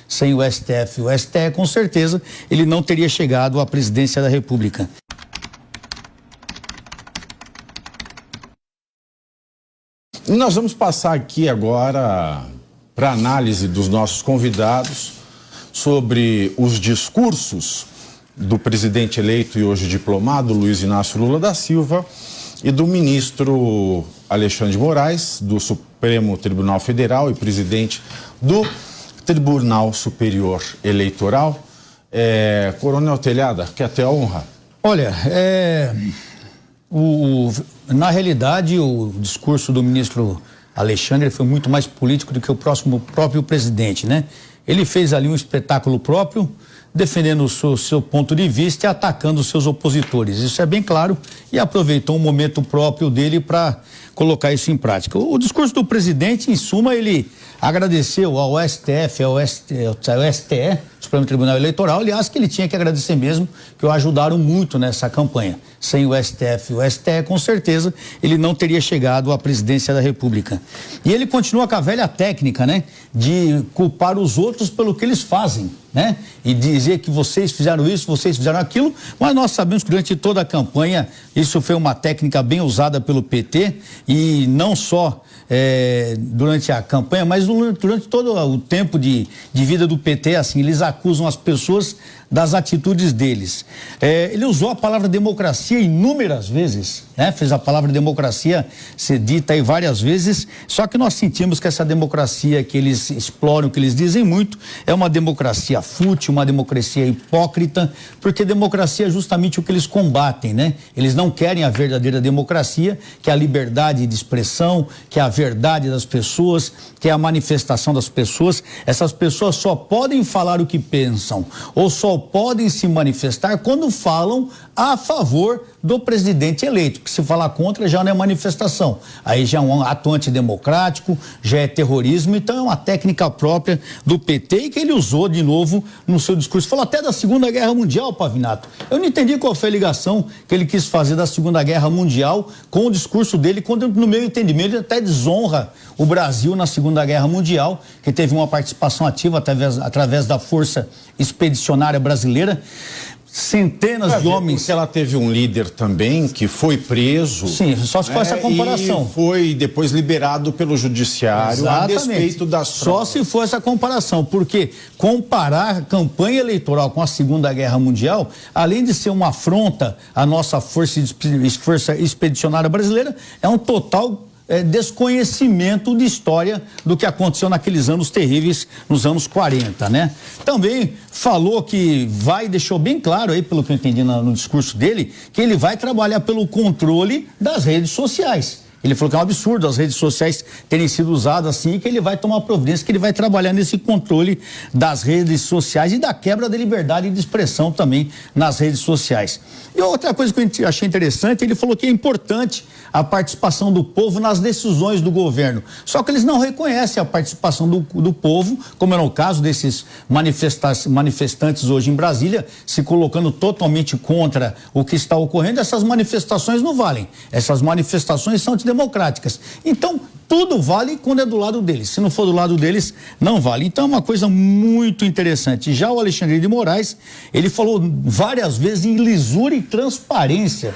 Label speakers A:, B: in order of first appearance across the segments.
A: Sem o STF e o STE, com certeza, ele não teria chegado à presidência da República.
B: Nós vamos passar aqui agora para análise dos nossos convidados sobre os discursos do presidente eleito e hoje diplomado, Luiz Inácio Lula da Silva, e do ministro Alexandre de Moraes, do Supremo Tribunal Federal e presidente do Tribunal Superior Eleitoral. Coronel Telhada, quer ter a honra?
A: Olha, na realidade, o discurso do ministro Alexandre foi muito mais político do que o próprio presidente, né? Ele fez ali um espetáculo próprio, defendendo o seu ponto de vista e atacando os seus opositores. Isso é bem claro, e aproveitou um momento próprio dele para colocar isso em prática. O discurso do presidente, em suma, ele agradeceu ao STF, ao STE, Supremo Tribunal Eleitoral, aliás, que ele tinha que agradecer mesmo, que o ajudaram muito nessa campanha. Sem o STF e o STE, com certeza, ele não teria chegado à presidência da República. E ele continua com a velha técnica, né, de culpar os outros pelo que eles fazem, né, e dizer que vocês fizeram isso, vocês fizeram aquilo, mas nós sabemos que durante toda a campanha isso foi uma técnica bem usada pelo PT, e não só durante a campanha, mas durante todo o tempo de vida do PT, assim, eles acusam as pessoas das atitudes deles. Ele usou a palavra democracia inúmeras vezes, né? Fez a palavra democracia ser dita aí várias vezes, só que nós sentimos que essa democracia que eles exploram, que eles dizem muito, é uma democracia fútil, uma democracia hipócrita, porque democracia é justamente o que eles combatem, né? Eles não querem a verdadeira democracia, que é a liberdade de expressão, que é a verdade das pessoas, que é a manifestação das pessoas. Essas pessoas só podem falar o que pensam, ou só podem se manifestar quando falam a favor do presidente eleito, que se falar contra já não é manifestação, aí já é um ato antidemocrático, já é terrorismo. Então é uma técnica própria do PT e que ele usou de novo no seu discurso. Falou até da Segunda Guerra Mundial, Pavinato. Eu não entendi qual foi a ligação que ele quis fazer da Segunda Guerra Mundial com o discurso dele, quando no meu entendimento ele até desonra o Brasil na Segunda Guerra Mundial, que teve uma participação ativa através da Força Expedicionária Brasileira. Centenas de homens.
B: Porque ela teve um líder também que foi preso.
A: Sim, só se for essa comparação.
B: E foi depois liberado pelo judiciário. Exatamente. A despeito das
A: só se for essa comparação, porque comparar a campanha eleitoral com a Segunda Guerra Mundial, além de ser uma afronta à nossa Força Expedicionária Brasileira, é um total desconhecimento de história do que aconteceu naqueles anos terríveis, nos anos 40, né? Também falou que deixou bem claro aí, pelo que eu entendi no discurso dele, que ele vai trabalhar pelo controle das redes sociais. Ele falou que é um absurdo as redes sociais terem sido usadas assim, e que ele vai tomar providência, que ele vai trabalhar nesse controle das redes sociais e da quebra da liberdade de expressão também nas redes sociais. E outra coisa que eu achei interessante, ele falou que é importante a participação do povo nas decisões do governo. Só que eles não reconhecem a participação do povo, como é no caso desses manifestantes hoje em Brasília, se colocando totalmente contra o que está ocorrendo. Essas manifestações não valem. Essas manifestações são antidemocráticas. Então, tudo vale quando é do lado deles. Se não for do lado deles, não vale. Então, é uma coisa muito interessante. Já o Alexandre de Moraes, ele falou várias vezes em lisura e transparência.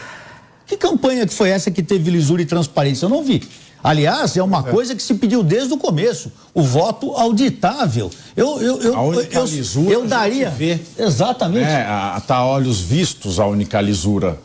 A: Que campanha que foi essa que teve lisura e transparência? Eu não vi. Aliás, é uma coisa que se pediu desde o começo, o voto auditável. Eu daria. Vê,
B: exatamente. Tá a olhos vistos a única lisura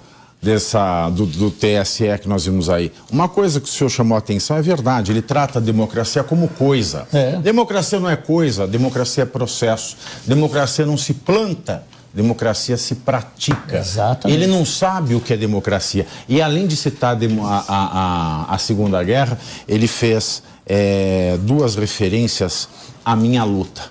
B: do TSE que nós vimos aí. Uma coisa que o senhor chamou a atenção é verdade, ele trata a democracia como coisa. Democracia não é coisa, democracia é processo. Democracia não se planta, democracia se pratica.
A: Exatamente.
B: Ele não sabe o que é democracia. E além de citar a Segunda Guerra, ele fez duas referências à minha luta.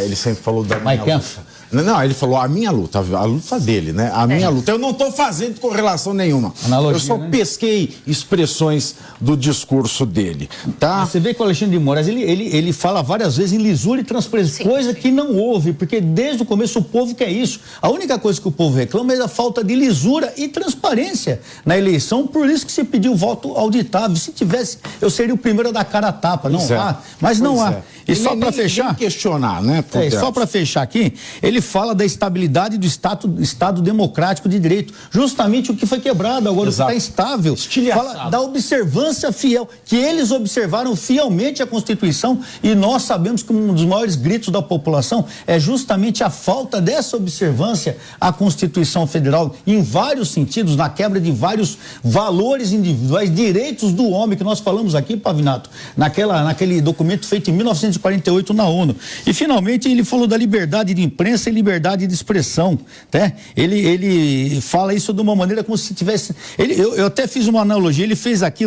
B: Ele sempre falou da minha luta. Não, ele falou a minha luta, a luta dele, né? A minha luta. Eu não estou fazendo correlação nenhuma.
A: Analogia,
B: eu só pesquei expressões do discurso dele, tá?
A: Você vê que o Alexandre de Moraes, ele fala várias vezes em lisura e transparência, coisa que não houve, porque desde o começo o povo quer isso. A única coisa que o povo reclama é a falta de lisura e transparência na eleição, por isso que se pediu voto auditável. Se tivesse, eu seria o primeiro a dar cara a tapa. Não há, mas não há. E só para fechar...
B: fechar, né?
A: Só para fechar aqui, ele fala da estabilidade do Estado democrático de direito. Justamente o que foi quebrado agora,
B: Exato.
A: o que está instável. Fala da observância fiel, que eles observaram fielmente a Constituição, e nós sabemos que um dos maiores gritos da população é justamente a falta dessa observância à Constituição Federal, em vários sentidos, na quebra de vários valores individuais, direitos do homem, que nós falamos aqui, Pavinato, naquele documento feito em 1948 na ONU. E finalmente ele falou da liberdade de imprensa e liberdade de expressão, né? Ele fala isso de uma maneira como se tivesse... Eu até fiz uma analogia, ele fez aqui,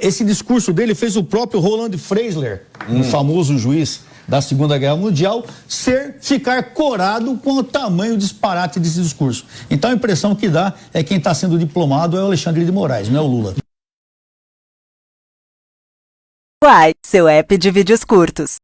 A: esse discurso dele fez o próprio Roland Freisler, um famoso juiz da Segunda Guerra Mundial, ficar corado com o tamanho disparate desse discurso. Então a impressão que dá é que quem está sendo diplomado é o Alexandre de Moraes, não é o Lula.
C: Uai, seu app de vídeos curtos.